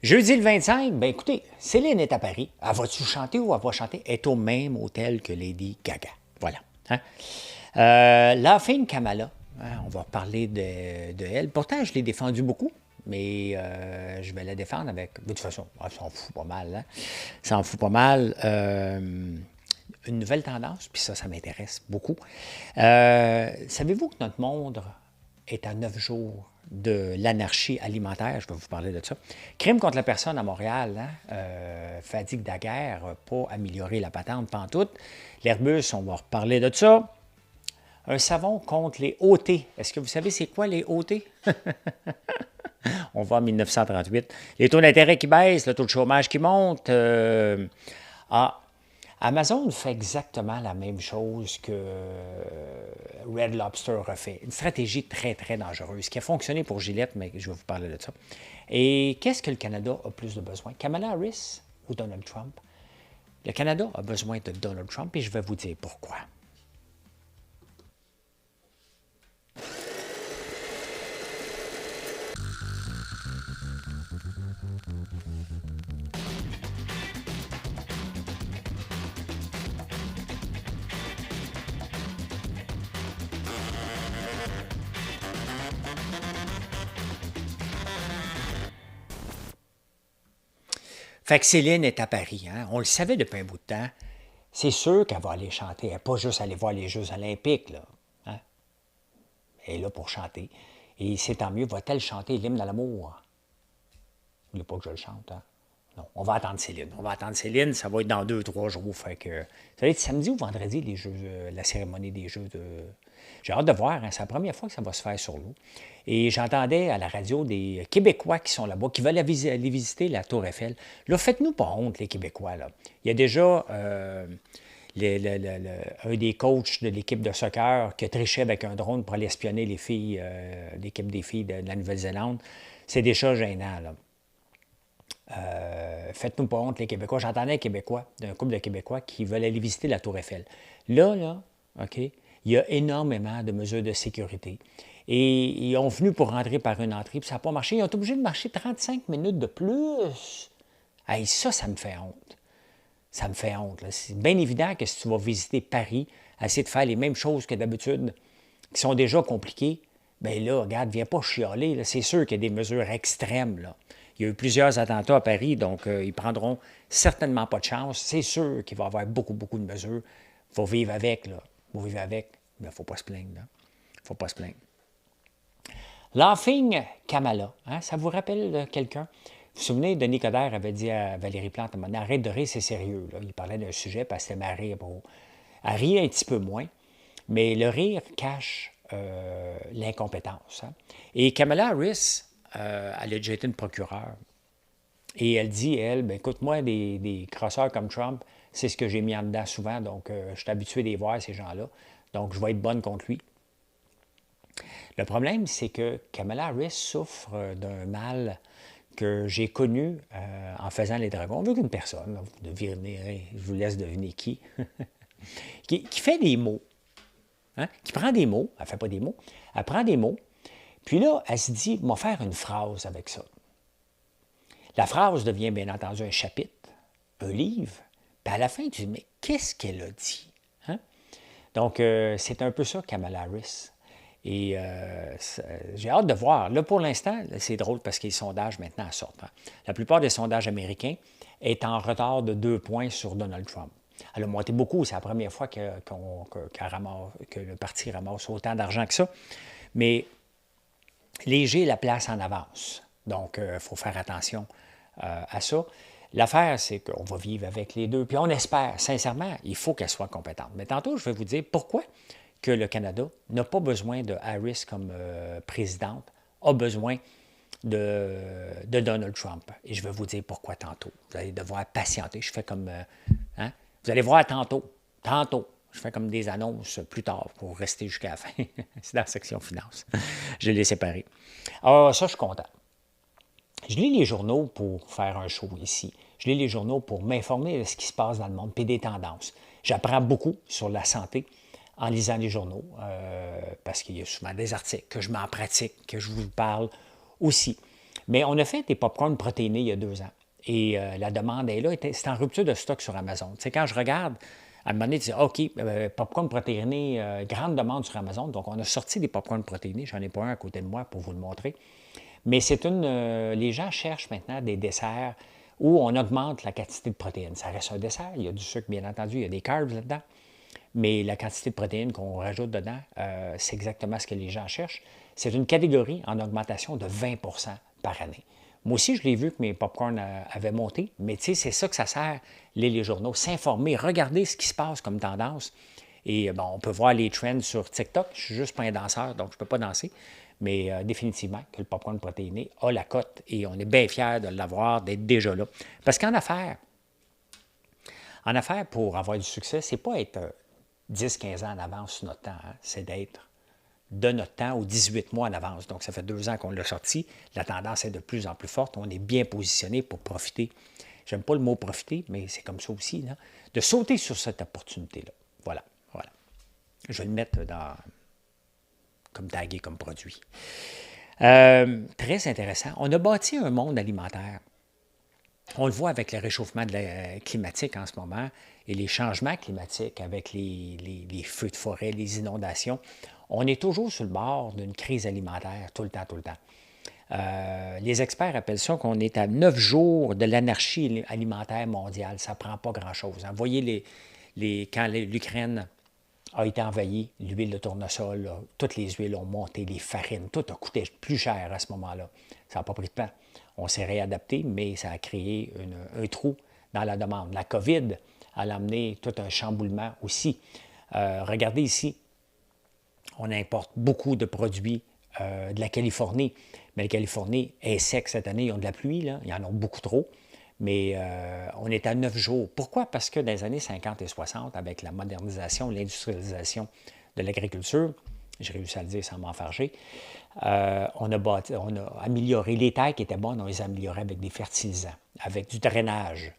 Jeudi le 25, ben écoutez, Céline est à Paris. Elle va-tu chanter ou elle va chanter? Elle est au même hôtel que Lady Gaga. Voilà. Hein? Laughing Kamala, hein, on va parler de elle. Pourtant, je l'ai défendue beaucoup, mais je vais la défendre avec... De toute façon, elle s'en fout pas mal. Hein? Ça en fout pas mal. Une nouvelle tendance, puis ça m'intéresse beaucoup. Savez-vous que notre monde est à 9 jours de l'anarchie alimentaire? Je vais vous parler de ça. Crime contre la personne à Montréal, hein? Fatigue Daguerre, pas améliorer la patente pantoute. L'Airbus, on va reparler de ça. Un savon contre les OT. Est-ce que vous savez c'est quoi les OT? On va en 1938. Les taux d'intérêt qui baissent, le taux de chômage qui monte. Amazon fait exactement la même chose que Red Lobster a fait. Une stratégie très, très dangereuse qui a fonctionné pour Gillette, mais je vais vous parler de ça. Et qu'est-ce que le Canada a plus de besoin? Kamala Harris ou Donald Trump? Le Canada a besoin de Donald Trump et je vais vous dire pourquoi. Fait que Céline est à Paris. Hein? On le savait depuis un bout de temps. C'est sûr qu'elle va aller chanter. Elle n'est pas juste aller voir les Jeux olympiques. Là. Hein? Elle est là pour chanter. Et c'est tant mieux. Va-t-elle chanter l'hymne à l'amour? Vous voulez pas que je le chante, hein? Non, on va attendre Céline. On va attendre Céline. Ça va être dans 2 ou 3 jours. Fait que, ça va être samedi ou vendredi, les jeux, la cérémonie des Jeux de... J'ai hâte de voir. Hein? C'est la première fois que ça va se faire sur l'eau. Et j'entendais à la radio des Québécois qui sont là-bas, qui veulent aller visiter la Tour Eiffel. Là, faites-nous pas honte, les Québécois. Là. Il y a déjà un des coachs de l'équipe de soccer qui a triché avec un drone pour aller espionner les filles, l'équipe des filles de la Nouvelle-Zélande. C'est déjà gênant, là. Faites-nous pas honte, les Québécois. J'entendais un Québécois, d'un couple de Québécois qui veulent aller visiter la Tour Eiffel. Là, OK, il y a énormément de mesures de sécurité. Et ils ont venu pour rentrer par une entrée, puis ça n'a pas marché. Ils ont été obligés de marcher 35 minutes de plus. Hey, ça me fait honte. Ça me fait honte. C'est bien évident que si tu vas visiter Paris, essayer de faire les mêmes choses que d'habitude, qui sont déjà compliquées, bien là, regarde, viens pas chialer. Là. C'est sûr qu'il y a des mesures extrêmes. Là. Il y a eu plusieurs attentats à Paris, donc ils prendront certainement pas de chance. C'est sûr qu'il va y avoir beaucoup, beaucoup de mesures. Il faut vivre avec, là. Il faut vivre avec, mais il ne faut pas se plaindre. Il ne faut pas se plaindre. Laughing Kamala, hein, ça vous rappelle quelqu'un? Vous vous souvenez, Denis Coderre avait dit à Valérie Plante, arrête de rire, c'est sérieux. Là. Il parlait d'un sujet, parce que c'était ma rire. Bon. Elle riait un petit peu moins, mais le rire cache l'incompétence. Hein. Et Kamala Harris, elle a déjà été une procureure. Et elle dit, elle, ben, écoute, moi, des crosseurs comme Trump, c'est ce que j'ai mis en dedans souvent, donc je suis habitué de les voir, ces gens-là. Donc, je vais être bonne contre lui. Le problème, c'est que Kamala Harris souffre d'un mal que j'ai connu en faisant les dragons avec une personne. Vous devinez, je vous laisse deviner qui. qui fait des mots. Hein? Qui prend des mots. Elle ne fait pas des mots. Elle prend des mots. Puis là, elle se dit, on va faire une phrase avec ça. La phrase devient bien entendu un chapitre, un livre. Puis à la fin, tu dis, mais qu'est-ce qu'elle a dit? Hein? Donc, c'est un peu ça, Kamala Harris. Et j'ai hâte de voir. Là, pour l'instant, c'est drôle parce que les sondages maintenant sortent. Hein. La plupart des sondages américains est en retard de 2 points sur Donald Trump. Elle a monté beaucoup. C'est la première fois que le parti ramasse autant d'argent que ça. Mais léger la place en avance. Donc, il faut faire attention à ça. L'affaire, c'est qu'on va vivre avec les deux. Puis on espère, sincèrement, il faut qu'elle soit compétente. Mais tantôt, je vais vous dire pourquoi que le Canada n'a pas besoin de Harris comme présidente, a besoin de Donald Trump. Et je vais vous dire pourquoi tantôt. Vous allez devoir patienter. Je fais comme... hein? Vous allez voir tantôt. Tantôt. Je fais comme des annonces plus tard pour rester jusqu'à la fin. C'est dans la section finance. Je l'ai séparé. Alors, ça, je suis content. Je lis les journaux pour faire un show ici. Je lis les journaux pour m'informer de ce qui se passe dans le monde, puis des tendances. J'apprends beaucoup sur la santé en lisant les journaux, parce qu'il y a souvent des articles que je m'en pratique, que je vous parle aussi. Mais on a fait des pop-corn protéinés il y a 2 ans. Et la demande est là. C'est en rupture de stock sur Amazon. Tu sais, quand je regarde, à un moment donné, tu dis, OK, popcorn protéiné, grande demande sur Amazon. Donc, on a sorti des popcorn protéinés. J'en ai pas un à côté de moi pour vous le montrer. Mais c'est les gens cherchent maintenant des desserts où on augmente la quantité de protéines. Ça reste un dessert. Il y a du sucre, bien entendu. Il y a des carbs là-dedans. Mais la quantité de protéines qu'on rajoute dedans, c'est exactement ce que les gens cherchent. C'est une catégorie en augmentation de 20 par année. Moi aussi, je l'ai vu que mes popcorns avaient monté, mais tu sais, c'est ça que ça sert, les journaux, s'informer, regarder ce qui se passe comme tendance. Et bon, on peut voir les trends sur TikTok. Je suis juste pas un danseur, donc je ne peux pas danser. Mais définitivement que le popcorn protéiné a la cote et on est bien fiers de l'avoir, d'être déjà là. Parce qu'en affaires, pour avoir du succès, c'est pas être 10-15 ans en avance sur notre temps, hein, c'est d'être de notre temps ou 18 mois en avance. Donc, ça fait 2 ans qu'on l'a sorti. La tendance est de plus en plus forte. On est bien positionné pour profiter. J'aime pas le mot profiter, mais c'est comme ça aussi, là, de sauter sur cette opportunité-là. Voilà, voilà. Je vais le mettre comme tagué comme produit. Très intéressant. On a bâti un monde alimentaire. On le voit avec le réchauffement climatique en ce moment et les changements climatiques avec les feux de forêt, les inondations. On est toujours sur le bord d'une crise alimentaire, tout le temps, tout le temps. Les experts appellent ça qu'on est à 9 jours de l'anarchie alimentaire mondiale. Ça ne prend pas grand-chose. Vous voyez, quand l'Ukraine a été envahie, l'huile de tournesol, là, toutes les huiles ont monté, les farines, tout a coûté plus cher à ce moment-là. Ça n'a pas pris de temps. On s'est réadapté, mais ça a créé un trou dans la demande. La COVID a amené tout un chamboulement aussi. Regardez ici, on importe beaucoup de produits de la Californie, mais la Californie est sec cette année, ils ont de la pluie, là. Ils en ont beaucoup trop, mais on est à 9 jours. Pourquoi? Parce que dans les années 50 et 60, avec la modernisation, l'industrialisation de l'agriculture, j'ai réussi à le dire sans m'enfarger, on a amélioré les terres qui étaient bonnes, on les a améliorées avec des fertilisants, avec du drainage.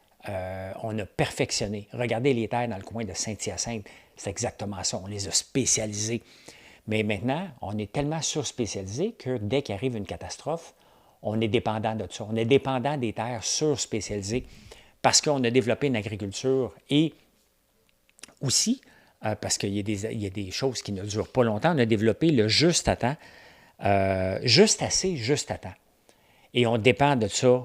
On a perfectionné. Regardez les terres dans le coin de Saint-Hyacinthe, c'est exactement ça, on les a spécialisées. Mais maintenant, on est tellement surspécialisé que dès qu'il arrive une catastrophe, on est dépendant de ça. On est dépendant des terres surspécialisées parce qu'on a développé une agriculture et aussi, parce qu'il y a des choses qui ne durent pas longtemps, on a développé le juste à temps, juste assez, juste à temps. Et on dépend de ça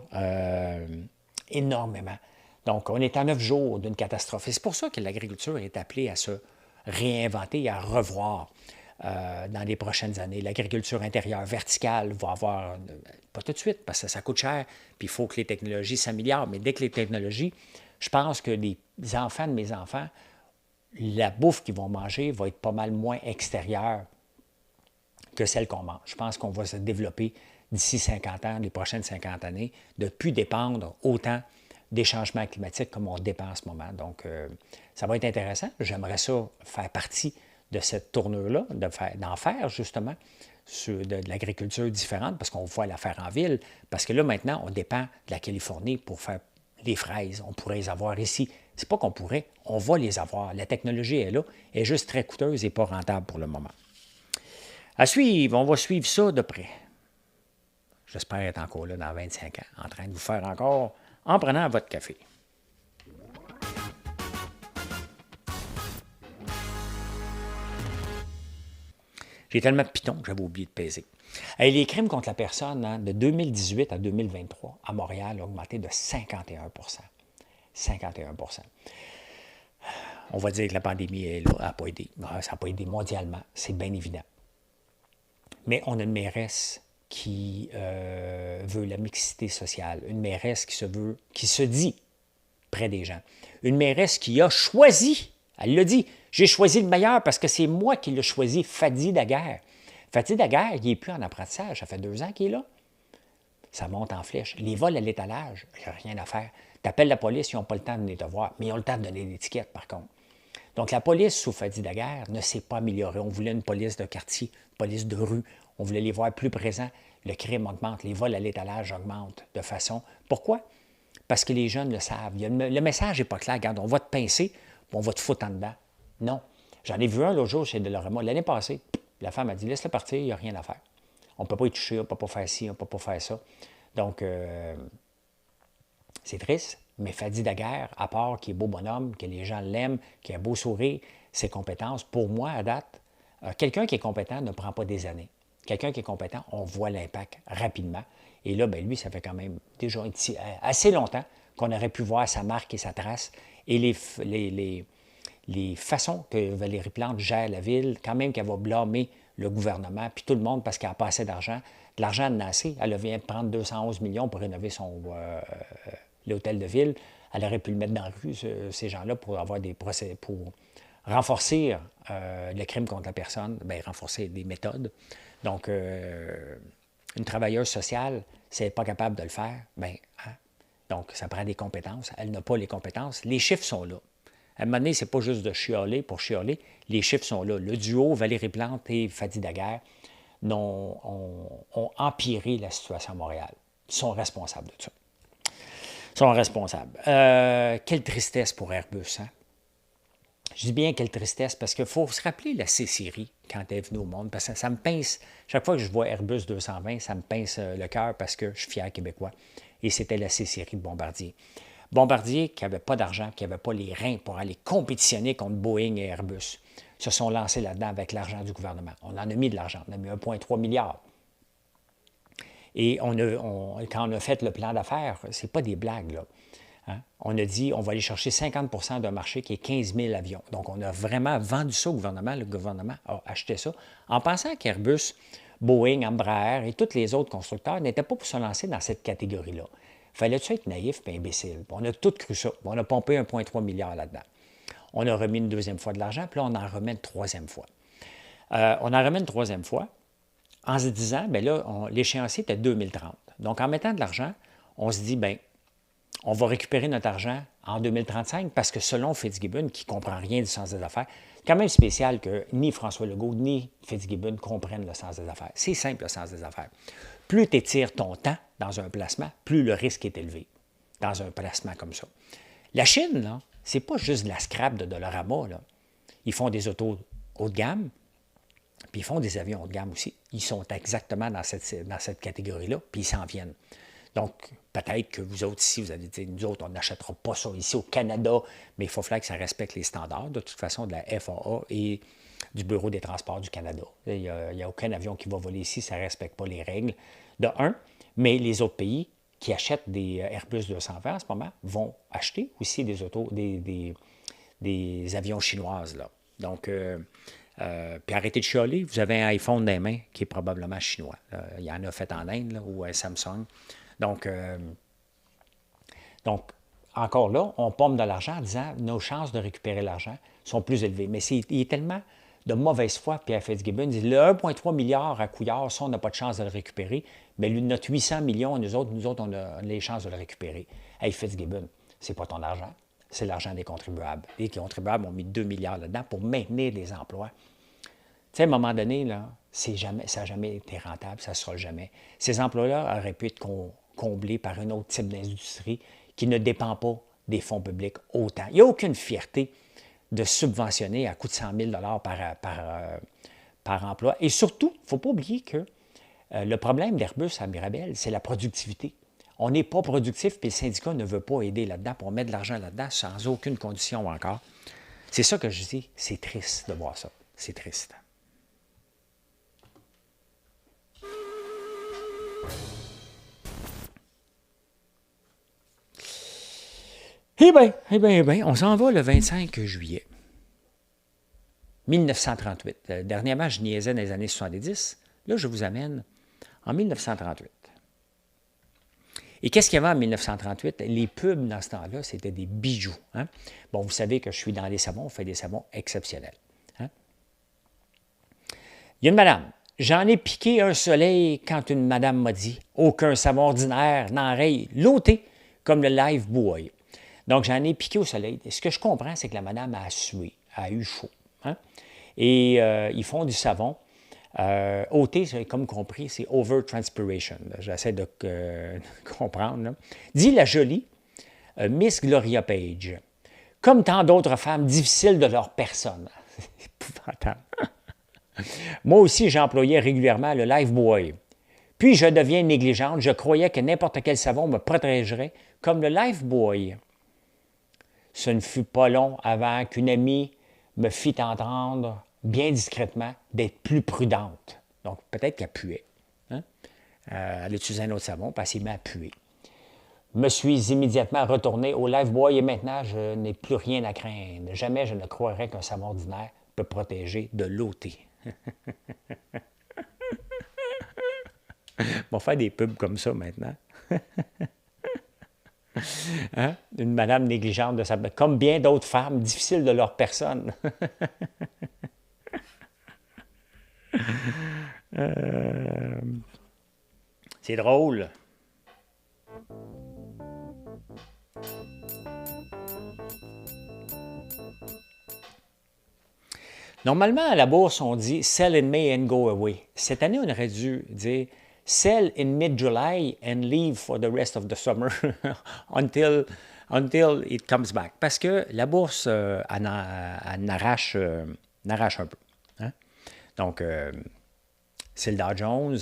énormément. Donc, on est à 9 jours d'une catastrophe. Et c'est pour ça que l'agriculture est appelée à se réinventer et à revoir dans les prochaines années. L'agriculture intérieure verticale va avoir, pas tout de suite, parce que ça coûte cher, puis il faut que les technologies s'améliorent. Mais dès que les technologies, je pense que les enfants de mes enfants, la bouffe qu'ils vont manger va être pas mal moins extérieure que celle qu'on mange. Je pense qu'on va se développer d'ici 50 ans, les prochaines 50 années, de ne plus dépendre autant des changements climatiques comme on dépend en ce moment. Donc, ça va être intéressant. J'aimerais ça faire partie de cette tournure-là, d'en faire justement de l'agriculture différente, parce qu'on va la faire en ville. Parce que là, maintenant, on dépend de la Californie pour faire des fraises. On pourrait les avoir ici. C'est pas qu'on pourrait, on va les avoir. La technologie est là, elle est juste très coûteuse et pas rentable pour le moment. À suivre, on va suivre ça de près. J'espère être encore là dans 25 ans, en train de vous faire encore en prenant votre café. J'ai tellement de pitons que j'avais oublié de peser. Et les crimes contre la personne, hein, de 2018 à 2023, à Montréal, ont augmenté de 51 51 On va dire que la pandémie est là, n'a pas aidé. Ça n'a pas aidé mondialement, c'est bien évident. Mais on a une mairesse qui veut la mixité sociale, une mairesse qui se dit près des gens, une mairesse qui a choisi, elle l'a dit, j'ai choisi le meilleur parce que c'est moi qui l'ai choisi, Fadi Daguerre. Fadi Daguerre, il n'est plus en apprentissage, ça fait 2 ans qu'il est là. Ça monte en flèche. Les vols à l'étalage, il n'y a rien à faire. Tu appelles la police, ils n'ont pas le temps de venir te voir, mais ils ont le temps de donner l'étiquette par contre. Donc la police sous Fadi Daguerre ne s'est pas améliorée. On voulait une police de quartier, une police de rue. On voulait les voir plus présents. Le crime augmente, les vols à l'étalage augmentent de façon... Pourquoi? Parce que les jeunes le savent. Le message n'est pas clair. Regarde, on va te pincer, puis on va te foutre en dedans. Non. J'en ai vu un l'autre jour chez Delorama. L'année passée, la femme a dit, laisse-le partir, il n'y a rien à faire. On ne peut pas y toucher, on ne peut pas faire ci, on ne peut pas faire ça. Donc, c'est triste, mais Fadi Daguerre, à part qu'il est beau bonhomme, que les gens l'aiment, qu'il a un beau sourire, ses compétences, pour moi, à date, quelqu'un qui est compétent ne prend pas des années. Quelqu'un qui est compétent, on voit l'impact rapidement. Et là, ben lui, ça fait quand même déjà assez longtemps qu'on aurait pu voir sa marque et sa trace. Et les façons que Valérie Plante gère la ville, quand même qu'elle va blâmer le gouvernement, puis tout le monde parce qu'elle n'a pas assez d'argent. De l'argent, elle en a assez. Elle vient de prendre 211 millions pour rénover l'hôtel de ville. Elle aurait pu le mettre dans la rue, ces gens-là, pour avoir des procès, pour renforcer le crime contre la personne, bien, renforcer des méthodes. Donc, une travailleuse sociale, si elle n'est pas capable de le faire, bien, hein? Donc, ça prend des compétences. Elle n'a pas les compétences. Les chiffres sont là. À un moment donné, ce n'est pas juste de chialer pour chialer. Les chiffres sont là. Le duo Valérie Plante et Fadi Daguerre ont empiré la situation à Montréal. Ils sont responsables de ça. Ils sont responsables. Quelle tristesse pour Airbus, hein? Je dis bien quelle tristesse, parce qu'il faut se rappeler la C-Série quand elle est venue au monde, parce que ça me pince, chaque fois que je vois Airbus 220, ça me pince le cœur parce que je suis fier québécois. Et c'était la C-Série de Bombardier. Bombardier, qui n'avait pas d'argent, qui n'avait pas les reins pour aller compétitionner contre Boeing et Airbus, se sont lancés là-dedans avec l'argent du gouvernement. On en a mis de l'argent, on a mis 1,3 milliard. Et quand on a fait le plan d'affaires, c'est pas des blagues, là. Hein? On a dit, on va aller chercher 50 d'un marché qui est 15 000 avions. Donc, on a vraiment vendu ça au gouvernement. Le gouvernement a acheté ça en pensant qu'Airbus, Boeing, Embraer et tous les autres constructeurs n'étaient pas pour se lancer dans cette catégorie-là. Fallait-tu être naïf et imbécile? On a tout cru ça. On a pompé 1,3 milliard là-dedans. On a remis une deuxième fois de l'argent, puis là, on en remet une troisième fois. On en remet une troisième fois en se disant, bien là, l'échéancier était 2030. Donc, en mettant de l'argent, on se dit, bien, on va récupérer notre argent en 2035 parce que selon Fitzgibbon, qui ne comprend rien du sens des affaires, c'est quand même spécial que ni François Legault ni Fitzgibbon comprennent le sens des affaires. C'est simple, le sens des affaires. Plus tu étires ton temps dans un placement, plus le risque est élevé dans un placement comme ça. La Chine, là, c'est pas juste de la scrap de Dollarama, là. Ils font des autos haut de gamme, puis ils font des avions haut de gamme aussi. Ils sont exactement dans cette catégorie-là, puis ils s'en viennent. Donc, peut-être que vous autres ici, vous allez dire, nous autres, on n'achètera pas ça ici au Canada, mais il faut falloir que ça respecte les standards, de toute façon, de la FAA et du Bureau des transports du Canada. Il n'y a aucun avion qui va voler ici, ça ne respecte pas les règles, de un. Mais les autres pays qui achètent des Airbus 220 en ce moment vont acheter aussi des avions chinoises, là. Donc, puis arrêtez de chialer, vous avez un iPhone dans les mains qui est probablement chinois. Il y en a fait en Inde, là, ou un Samsung. Donc, encore là, on pompe de l'argent en disant nos chances de récupérer l'argent sont plus élevées. Mais il est tellement de mauvaise foi, Pierre Fitzgibbon. Il dit le 1,3 milliard à Couillard, ça, on n'a pas de chance de le récupérer. Mais notre 800 millions, nous autres, on a les chances de le récupérer. Hey, Fitzgibbon, c'est pas ton argent, c'est l'argent des contribuables. Les contribuables ont mis 2 milliards là-dedans pour maintenir des emplois. Tu sais, à un moment donné, là, ça n'a jamais été rentable, ça ne sera jamais. Ces emplois-là auraient pu être comblés par un autre type d'industrie qui ne dépend pas des fonds publics autant. Il n'y a aucune fierté de subventionner à coût de 100 000 par emploi. Et surtout, il ne faut pas oublier que le problème d'Airbus à Mirabel, c'est la productivité. On n'est pas productif, puis le syndicat ne veut pas aider là-dedans pour mettre de l'argent là-dedans sans aucune condition encore. C'est ça que je dis, c'est triste de voir ça. C'est triste. Eh bien, on s'en va le 25 juillet 1938. Dernièrement, je niaisais dans les années 70. Là, je vous amène en 1938. Et qu'est-ce qu'il y avait en 1938? Les pubs, dans ce temps-là, c'était des bijoux. Hein? Bon, vous savez que je suis dans les savons, on fait des savons exceptionnels. Hein? Il y a une madame. J'en ai piqué un soleil quand une madame m'a dit « Aucun savon ordinaire n'enraye l'ôté comme le Life Boy ». Donc, j'en ai piqué au soleil. Et ce que je comprends, c'est que la madame a sué, a eu chaud. Hein? Et ils font du savon. OT, comme compris, c'est overtranspiration. J'essaie de comprendre. Là. Dit la jolie Miss Gloria Page. Comme tant d'autres femmes difficiles de leur personne. C'est épouvantable. Moi aussi, j'employais régulièrement le Lifebuoy. Puis je deviens négligente. Je croyais que n'importe quel savon me protégerait, comme le Lifebuoy. Ce ne fut pas long avant qu'une amie me fit entendre, bien discrètement, d'être plus prudente. Donc, peut-être qu'elle puait. Hein? Elle utilisait un autre savon, puis elle s'est mise à puer. Me suis immédiatement retourné au Lifebuoy et maintenant, je n'ai plus rien à craindre. Jamais je ne croirais qu'un savon ordinaire peut protéger de l'OT. On va faire des pubs comme ça maintenant. Hein? Une madame négligente de sa... Comme bien d'autres femmes, difficiles de leur personne. C'est drôle. Normalement, à la bourse, on dit « sell in May and go away ». Cette année, on aurait dû dire « sell in mid-July and leave for the rest of the summer until it comes back ». Parce que la bourse, elle arrache un peu. Hein? Donc, c'est le Dow Jones.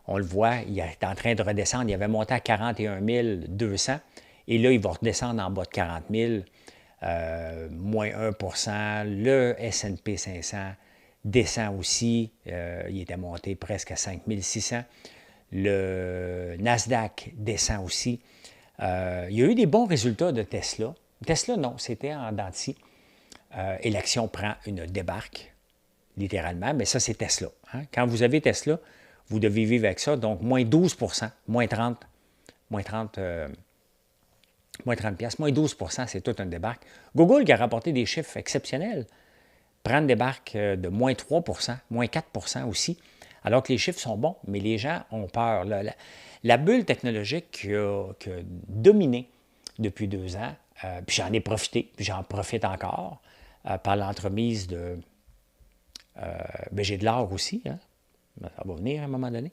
On le voit, il est en train de redescendre. Il avait monté à 41 200 et là, il va redescendre en bas de 40 000. Moins 1 le S&P 500 descend aussi, il était monté presque à 5 600. Le Nasdaq descend aussi. Il y a eu des bons résultats de Tesla. Tesla, non, c'était en dents de scie. Et l'action prend une débarque, littéralement, mais ça, c'est Tesla. Hein? Quand vous avez Tesla, vous devez vivre avec ça, donc moins 12 moins 30 piastres, moins 12 c'est tout un débarque. Google, qui a rapporté des chiffres exceptionnels, prend une débarque de moins 3 moins 4 aussi, alors que les chiffres sont bons, mais les gens ont peur. La bulle technologique qui a dominé depuis 2 ans, puis j'en ai profité, puis j'en profite encore, par l'entremise de... j'ai de l'or aussi, hein? Ça va venir à un moment donné.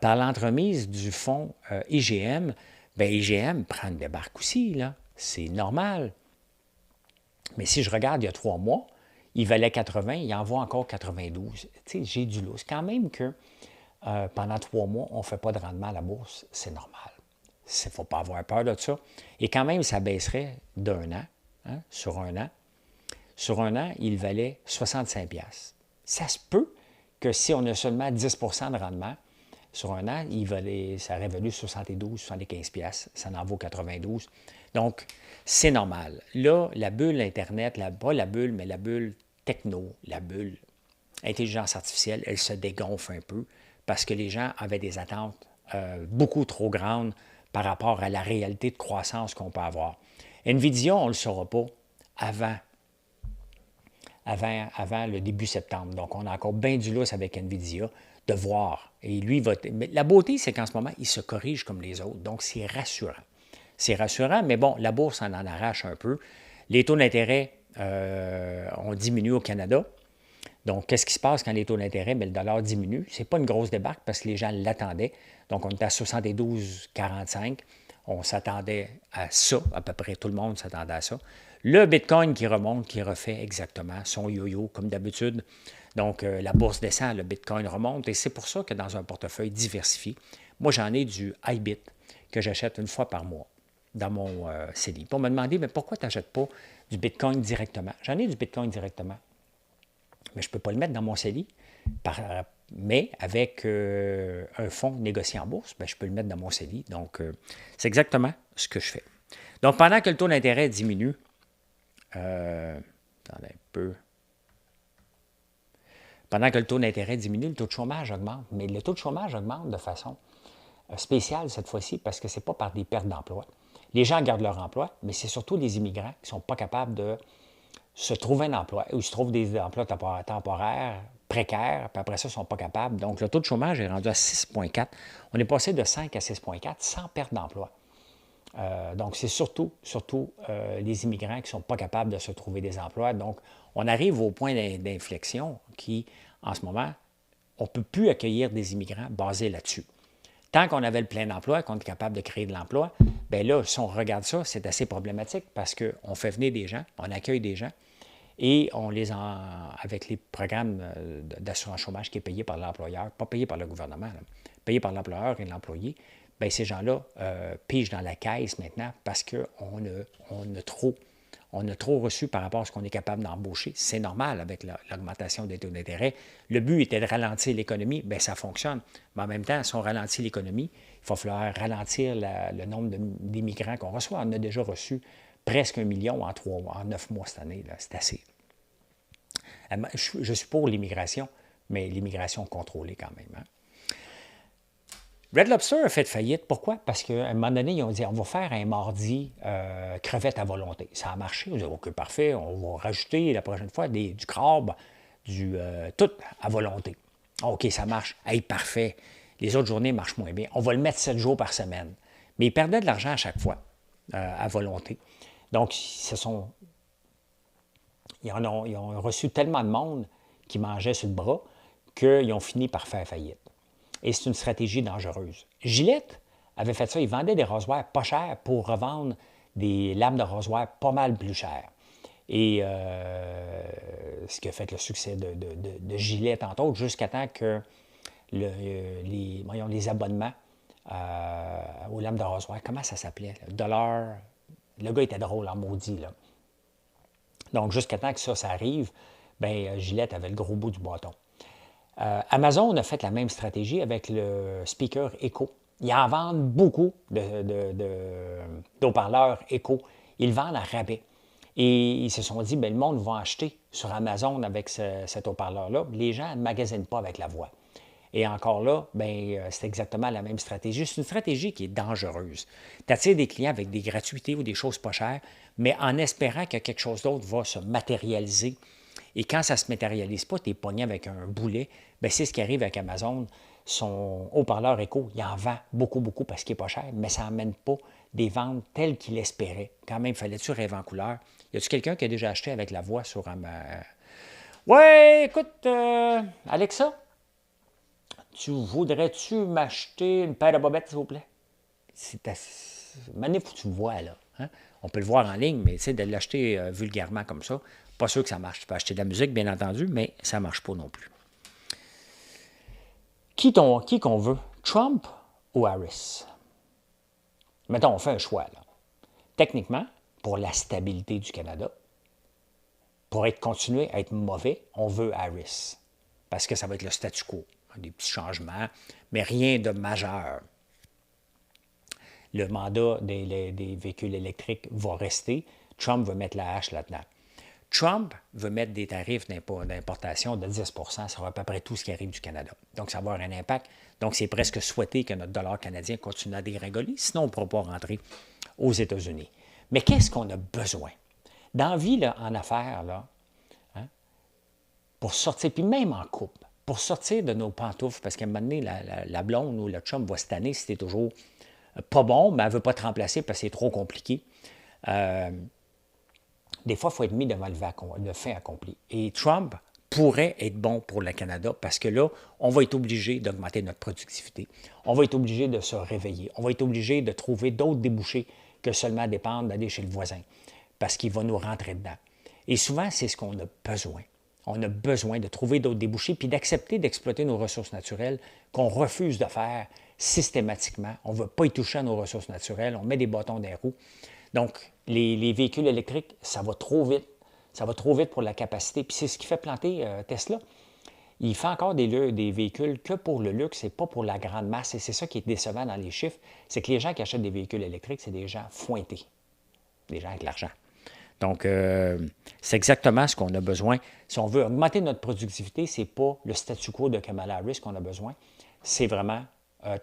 Par l'entremise du fonds IGM, IGM prend une débarque aussi, là. C'est normal. Mais si je regarde il y a 3 mois, il valait 80, il en vaut encore 92. Tu sais, j'ai du lousse. Quand même que pendant 3 mois, on ne fait pas de rendement à la bourse, c'est normal. Il ne faut pas avoir peur de ça. Et quand même, ça baisserait d'un an, hein, sur un an. Sur un an, il valait 65 piastres. Ça se peut que si on a seulement 10 de rendement, sur un an, ça aurait valu 72, 75 piastres. Ça en vaut 92. Donc, c'est normal. Là, la bulle Internet, pas la bulle, mais la bulle techno, la bulle intelligence artificielle, elle se dégonfle un peu parce que les gens avaient des attentes beaucoup trop grandes par rapport à la réalité de croissance qu'on peut avoir. NVIDIA, on ne le saura pas avant le début septembre. Donc, on a encore bien du lousse avec NVIDIA de voir. Et lui, mais la beauté, c'est qu'en ce moment, il se corrige comme les autres. Donc, c'est rassurant. C'est rassurant, mais bon, la bourse en arrache un peu. Les taux d'intérêt ont diminué au Canada. Donc, qu'est-ce qui se passe quand les taux d'intérêt? Bien, le dollar diminue. Ce n'est pas une grosse débarque parce que les gens l'attendaient. Donc, on était à 72,45. On s'attendait à ça. À peu près tout le monde s'attendait à ça. Le Bitcoin qui remonte, qui refait exactement son yo-yo comme d'habitude. Donc, la bourse descend, le Bitcoin remonte. Et c'est pour ça que dans un portefeuille diversifié, moi, j'en ai du iBit que j'achète une fois par mois dans mon CELI. Pour me demander, mais pourquoi tu n'achètes pas du Bitcoin directement? J'en ai du Bitcoin directement, mais je ne peux pas le mettre dans mon CELI. Mais avec un fonds négocié en bourse, bien, je peux le mettre dans mon CELI. Donc, c'est exactement ce que je fais. Donc, pendant que le taux d'intérêt diminue, attendez un peu. Pendant que le taux d'intérêt diminue, le taux de chômage augmente. Mais le taux de chômage augmente de façon spéciale cette fois-ci parce que ce n'est pas par des pertes d'emploi. Les gens gardent leur emploi, mais c'est surtout les immigrants qui ne sont pas capables de se trouver un emploi ou se trouvent des emplois temporaires, précaires, puis après ça, ils ne sont pas capables. Donc, le taux de chômage est rendu à 6,4. On est passé de 5 à 6,4 sans perte d'emploi. Donc, c'est surtout les immigrants qui ne sont pas capables de se trouver des emplois. Donc, on arrive au point d'inflexion qui, en ce moment, on ne peut plus accueillir des immigrants basés là-dessus. Tant qu'on avait le plein d'emploi, qu'on est capable de créer de l'emploi, bien là, si on regarde ça, c'est assez problématique parce qu'on fait venir des gens, on accueille des gens, et avec les programmes d'assurance chômage qui est payé par l'employeur, pas payé par le gouvernement, là, payé par l'employeur et l'employé, bien, ces gens-là pigent dans la caisse maintenant parce on a trop reçu par rapport à ce qu'on est capable d'embaucher. C'est normal avec l'augmentation des taux d'intérêt. Le but était de ralentir l'économie. Bien, ça fonctionne. Mais en même temps, si on ralentit l'économie, il va falloir ralentir le nombre d'immigrants qu'on reçoit. On a déjà reçu presque 1 million en 9 mois cette année. C'est assez. Je suis pour l'immigration, mais l'immigration contrôlée quand même. Hein? Red Lobster a fait faillite. Pourquoi? Parce qu'à un moment donné, ils ont dit on va faire un mardi crevette à volonté. Ça a marché. On a dit OK, parfait, on va rajouter la prochaine fois du crabe, tout à volonté. OK, ça marche. Hey, parfait. Les autres journées marchent moins bien. On va le mettre 7 jours par semaine. Mais ils perdaient de l'argent à chaque fois, à volonté. Donc, ils ont reçu tellement de monde qui mangeait sur le bras qu'ils ont fini par faire faillite. Et c'est une stratégie dangereuse. Gillette avait fait ça. Ils vendaient des rasoirs pas chers pour revendre des lames de rasoir pas mal plus chères. Et ce qui a fait le succès de Gillette, entre autres, jusqu'à temps que les abonnements aux lames de rasoir, comment ça s'appelait? $, le gars était drôle en maudit, là. Donc, jusqu'à temps que ça arrive, bien, Gillette avait le gros bout du bâton. Amazon a fait la même stratégie avec le speaker Echo. Ils en vendent beaucoup d'haut-parleurs Echo. Ils le vendent à rabais. Et ils se sont dit, bien, le monde va acheter sur Amazon avec cet haut-parleur-là. Les gens ne magasinent pas avec la voix. Et encore là, bien, c'est exactement la même stratégie. C'est une stratégie qui est dangereuse. Tu attires des clients avec des gratuités ou des choses pas chères, mais en espérant que quelque chose d'autre va se matérialiser. Et quand ça ne se matérialise pas, tu es pogné avec un boulet. Bien, c'est ce qui arrive avec Amazon. Son haut-parleur Echo, il en vend beaucoup, beaucoup parce qu'il n'est pas cher, mais ça n'emmène pas des ventes telles qu'il espérait. Quand même, fallait-tu rêver en couleur? Y a-tu quelqu'un qui a déjà acheté avec la voix sur Ouais, écoute, Alexa, voudrais-tu m'acheter une paire de bobettes, s'il vous plaît? C'est assez... Maintenant, il faut que tu me vois, là. Hein? On peut le voir en ligne, mais de l'acheter vulgairement comme ça, pas sûr que ça marche. Tu peux acheter de la musique, bien entendu, mais ça ne marche pas non plus. Qui qu'on veut? Trump ou Harris? Mettons, on fait un choix, là. Techniquement, pour la stabilité du Canada, pour continuer à être mauvais, on veut Harris. Parce que ça va être le statu quo. Des petits changements, mais rien de majeur. Le mandat des véhicules électriques va rester. Trump veut mettre la hache là-dedans. Trump veut mettre des tarifs d'importation de 10 sur à peu près tout ce qui arrive du Canada. Donc, ça va avoir un impact. Donc, c'est presque souhaité que notre dollar canadien continue à dégringoler, sinon on ne pourra pas rentrer aux États-Unis. Mais qu'est-ce qu'on a besoin? Dans la vie, là, en affaires, là, hein, pour sortir, puis même en couple, pour sortir de nos pantoufles, parce qu'à un moment donné, la blonde ou le chum va se tanner si t'es toujours pas bon, mais elle ne veut pas te remplacer parce que c'est trop compliqué. Des fois, il faut être mis devant le fait accompli. Et Trump pourrait être bon pour le Canada parce que là, on va être obligé d'augmenter notre productivité. On va être obligé de se réveiller. On va être obligé de trouver d'autres débouchés que seulement dépendre d'aller chez le voisin parce qu'il va nous rentrer dedans. Et souvent, c'est ce qu'on a besoin. On a besoin de trouver d'autres débouchés puis d'accepter d'exploiter nos ressources naturelles qu'on refuse de faire systématiquement. On ne veut pas y toucher à nos ressources naturelles. On met des bâtons dans les roues. Donc, les véhicules électriques, ça va trop vite. Ça va trop vite pour la capacité. Puis c'est ce qui fait planter Tesla. Il fait encore des véhicules que pour le luxe et pas pour la grande masse. Et c'est ça qui est décevant dans les chiffres. C'est que les gens qui achètent des véhicules électriques, c'est des gens fointés. Des gens avec de l'argent. Donc, c'est exactement ce qu'on a besoin. Si on veut augmenter notre productivité, ce n'est pas le statu quo de Kamala Harris qu'on a besoin. C'est vraiment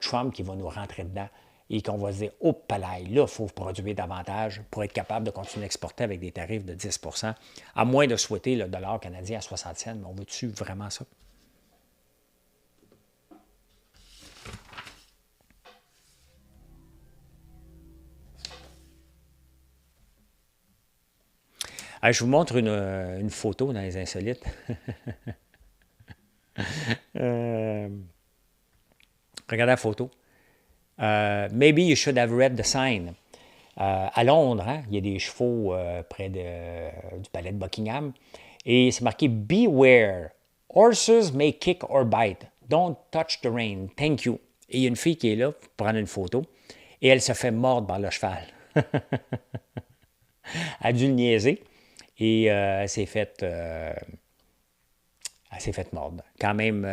Trump qui va nous rentrer dedans et qu'on va se dire, oh, palais, là, il faut produire davantage pour être capable de continuer à exporter avec des tarifs de 10 à moins de souhaiter le dollar canadien à 60 cents. Mais on veut-tu vraiment ça? Allez, je vous montre une photo dans les insolites. Regardez la photo. Maybe you should have read the sign. À Londres, hein, il y a des chevaux près du palais de Buckingham. Et c'est marqué Beware. Horses may kick or bite. Don't touch the rein. Thank you. Et il y a une fille qui est là pour prendre une photo. Et elle se fait mordre par le cheval. Elle a dû le niaiser. Et elle s'est faite mordre. Quand même,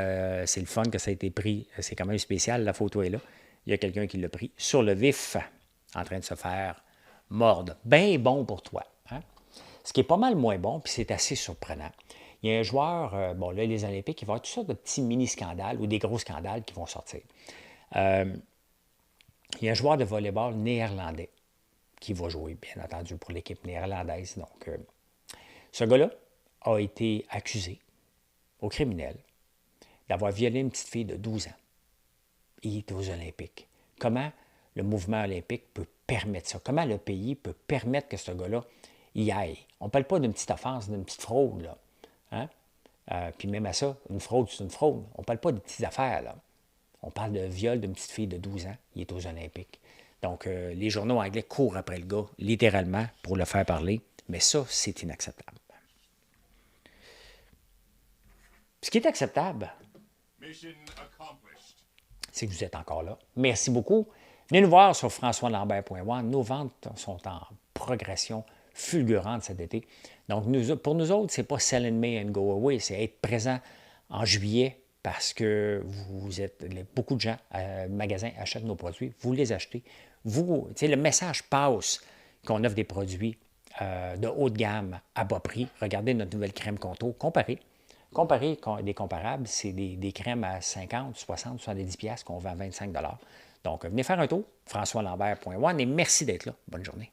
c'est le fun que ça a été pris. C'est quand même spécial. La photo est là. Il y a quelqu'un qui l'a pris sur le vif, en train de se faire mordre. Bien bon pour toi. Hein? Ce qui est pas mal moins bon, puis c'est assez surprenant. Il y a un joueur, bon là, les Olympiques, il va y avoir toutes sortes de petits mini-scandales ou des gros scandales qui vont sortir. Il y a un joueur de volleyball néerlandais qui va jouer, bien entendu, pour l'équipe néerlandaise. Donc, ce gars-là a été accusé au criminel d'avoir violé une petite fille de 12 ans. Il est aux Olympiques. Comment le mouvement olympique peut permettre ça? Comment le pays peut permettre que ce gars-là y aille? On ne parle pas d'une petite offense, d'une petite fraude, là. Hein? Puis même à ça, une fraude, c'est une fraude. On ne parle pas de petites affaires, là. On parle de viol d'une petite fille de 12 ans. Il est aux Olympiques. Donc, les journaux anglais courent après le gars, littéralement, pour le faire parler. Mais ça, c'est inacceptable. Ce qui est acceptable, c'est que vous êtes encore là. Merci beaucoup. Venez nous voir sur françoislambert.one. Nos ventes sont en progression fulgurante cet été. Donc, pour nous autres, ce n'est pas sell in May and go away, c'est être présent en juillet parce que beaucoup de gens, magasins achètent nos produits, vous les achetez. Le message passe qu'on offre des produits de haut de gamme à bas prix. Regardez notre nouvelle crème Contour. Comparez des comparables, c'est des crèmes à 50, 60, 70 pièces qu'on vend à 25 $. Donc, venez faire un tour, françoislambert.one et merci d'être là. Bonne journée.